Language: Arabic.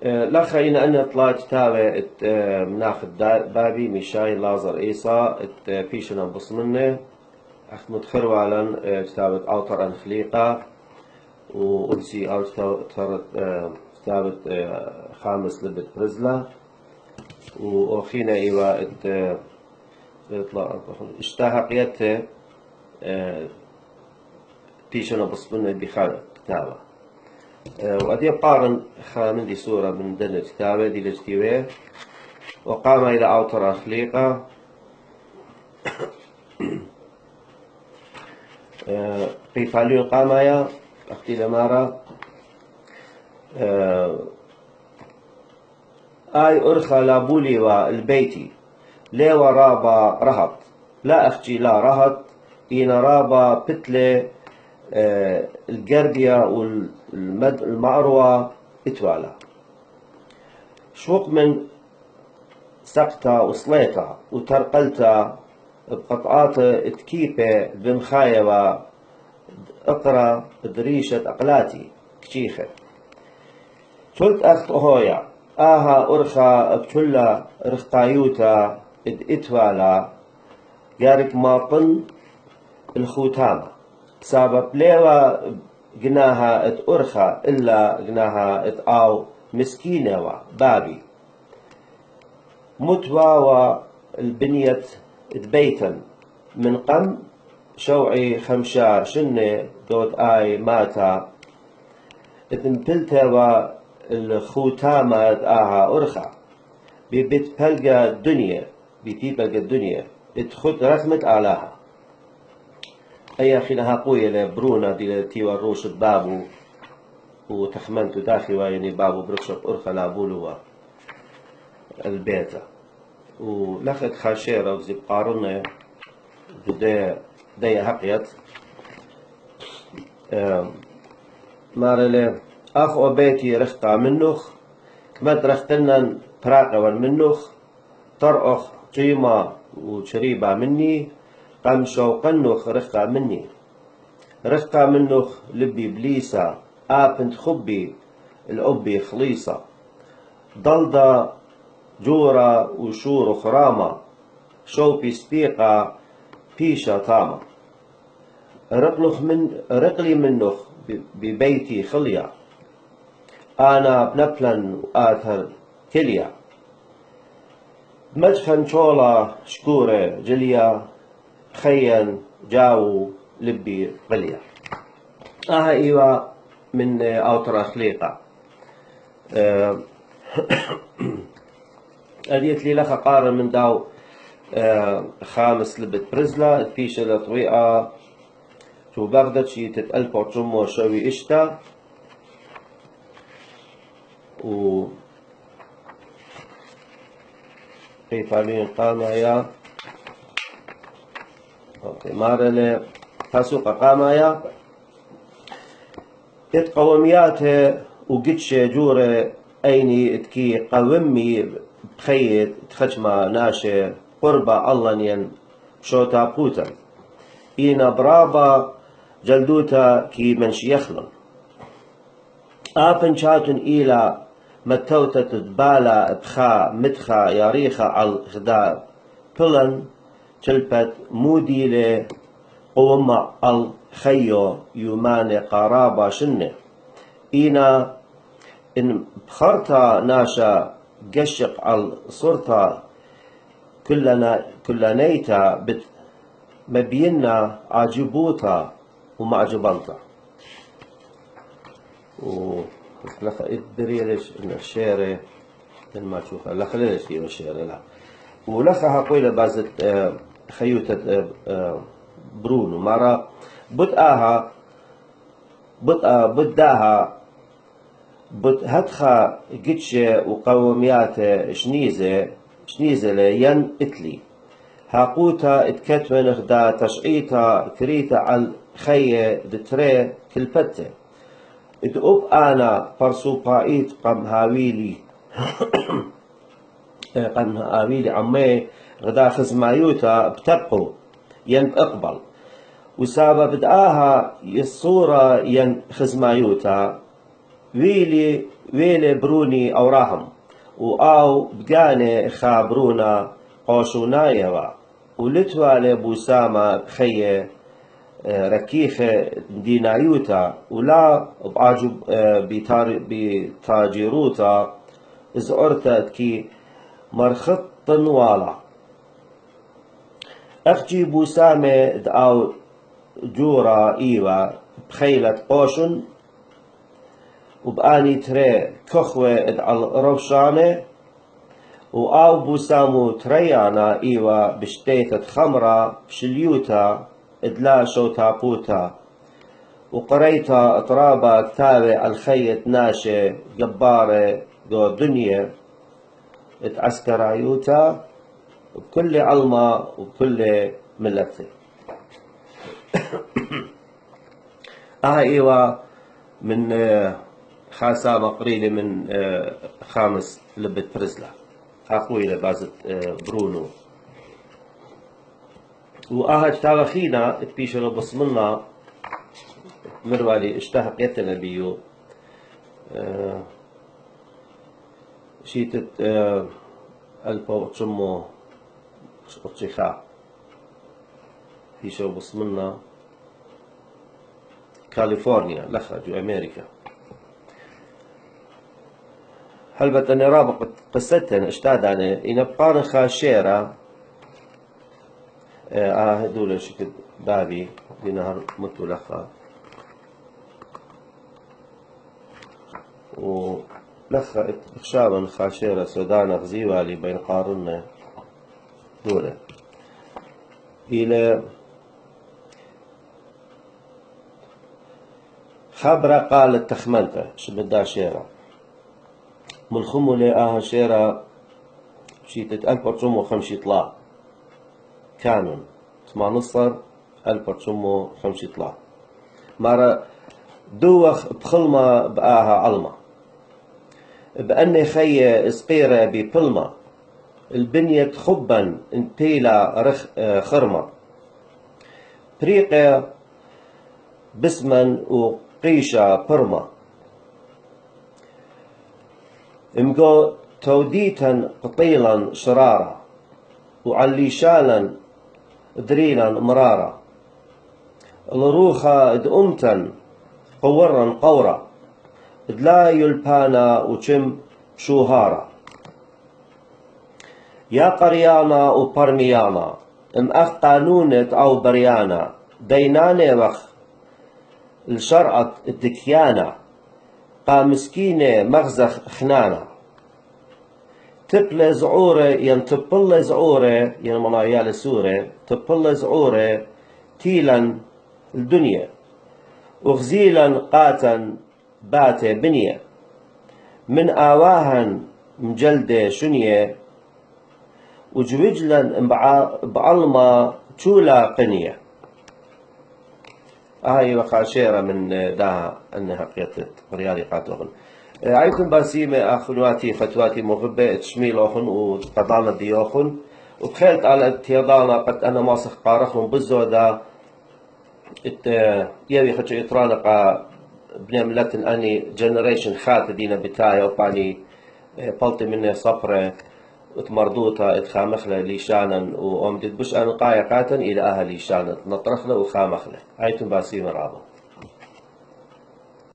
لا خلينا أن طلعت تاوي مناخد بابي مشاي لازر إيسا بيشنا بصمنة أخت متخروالا كتابة أوتر أن خليقة وأنسي أو كتابة خامس لبت برزلة وأخينا إيوا اشتاها قيادته بيشنا بصمنة بخارج كتابة وأدي قارن خامن دي صورة من دن الكتابة دي الكتابة وقام إلى أوتر خليقة قيفاليون قامايا أختي لمارا آي أرخى لابولي والبيتي لي ورابا رهط لا أختي لا رهط إن رابا بتلي الجربية والمأروى اتوالا شوق من سقطة وصليتها وترقلتها بقطعات تكيبة بمخايبة اقرا دريشة أقلاتي كشيخة قلت أخت هويا آها أرخا بكلا رخطايوتا اتوالا جارك ماطن الخوتامة سبب ليوا جناها أرخا إلا جناها أو مسكينة بابي متوا البنية بيتا من قم شوعي خمشار شنة دوت آي ماتا اتنبلتا والخوتامة آها أرخا ببيت بلغا الدنيا بتيبلغا الدنيا اتخد رخمت آلاها أي أخي لها قوية لبرونا دي تيوا الروش بابو وتخمنت داخل ويني بابو بركشب أرخا لابولوا البيتا ولخت خاشيرة وزيب قارنة دي حقيت مارلي أخو بيتي رخطا منوخ كمت رختنا براقة منوخ طرقخ قيمة وشريبة مني قم شوقنوخ رخطا مني رخطا منوخ لبي بليسة آبنت خبي الأبي خليصة ضلدا جورا وشور خرامة شوبي سبيقة بيشا طامة رقلي منخ ببيتي خليا أنا بنبلن وآثر كليا مدخن شولا شكورة جليا خيا جاو لبي قليا إيوا من أوتر خليقة أديت لي لخا قارن من داو خامس لبت برزلة بيشة لطويقة شو بغداد شي تتألف وتشمو شوي إشتا و كيف علين قامة يا أوكي مارلي تاسوق قامة يا قوميات وقتش جورة أيني تكي قومي بخيت تخجمة ناشي قربة الله شو تابوتا إينا برابا جلدوتا كي منش يخلن آبن شاتن إيلا متوتا تدبالا بخا مدخا ياريخا على غدا بلن تلبت مودي قوما الخيو يومان قرابة شنة إينا إن بخرتا ناشا قشق على صورتا كلنيتا مبينا عجبوتا ومعجبنتا لخ ادريلش ان الشيرة ما تشوفها لا خليش في الشيرة لا ولخها قويلة بازت خيوتة برونو مرة بداها هدخا قدشة وقوميات شنيزة لين اتلي هاقوتا اتكتمن خدا تشعيتا كريتا على خية دتري كلبتة اتقب انا فرسوبايت قم هاويلي عمي غدا خزمايوتا بتبقو ين اقبل وسابا بدآها الصورة ين خزمايوتا ويلي بروني أوراهم وآو بقاني خابرونا قوشونا يوا ولتوالي بوسامة بخيه ركيخة دينايوتا ولا بعجب بتاجيروتا زعرتت كي مرخط طنوالا أخجي بوسامة دعاو جورا إيوا بخيلة قوشن وبآني تري كخوة ادعال روشانة وآو بوسامو تريانا إيوا بشتيتة خمرة بشليوتا ادلا شو تابوتا وقريتا اطرابا كتابة الخيط ناشي جبارة دو دنيا اتعسكرايوتا وبكل علمة وبكل ملتي ايوا من خاسامة قريلة من خامس لبت برزلا اخوي لبازت برونو وآهج تاريخينا تبيشلو بصمنا مروالي اشتهق يتنا بيو شيتت ألبو تشمو شخا بيشلو بصمنا كاليفورنيا لخا جو أمريكا هلبت أني رابق قصتن اشتاد عنه إن بقانا خاشيرة هدول شكل بابي بنهر متولخا ولخا اخشابا خاشيرة سودانا غزيوالي بين قارنا دولة إلى خبرة قالت تخمنته شبدا شيرة ملخمو لآها شيرة شيتت 1950 طلع كانون اسمع نصر 1950 طلع مرة دوخ بخلمة بآها علمة بأني خي صقيرة ببلمة البنية خبا انتيلا خرمة بريقة بسمن وقيشة برمة امقو توديتا قطيلا شرارة وعليشالا دريلا مرارة الروخة دأمتا قورا قورا لا يلبانا وشم شوهارا يا قريانا وبرميانا ام اخ قانونة او بريانا ديناني وخ الشرعة الدكيانا قا مسكينة مغزخ خنانا تبل زعورة ينتبل زعورة ينمنايا لسورة تبل زعورة تيلا الدنيا وغزيلا قاتا باتة بنية من آواهن مجلدة شنية وجوجلا بعلمة تولا قنية هاي وخاشيرة من داها أنها قيتت ريالي قاتلهن عيكم باسيمة أخنواتي فتواتي مغبة تشميل أخن وقضانا ديوخن وبخيلت على اتيضانا قد أنا ماسخ قارخن بالزودة يبي خدش إطرانقا بنملتن أني جنريشن خات دينا بتاعي وباني بلطي مني صفرة وتمردوطة اتخامخلة ليشانا وأمدد بش أنا قايقاتا إلى أهل ليشانا نطرخلة وخامخلة عيتم باسيمة رابط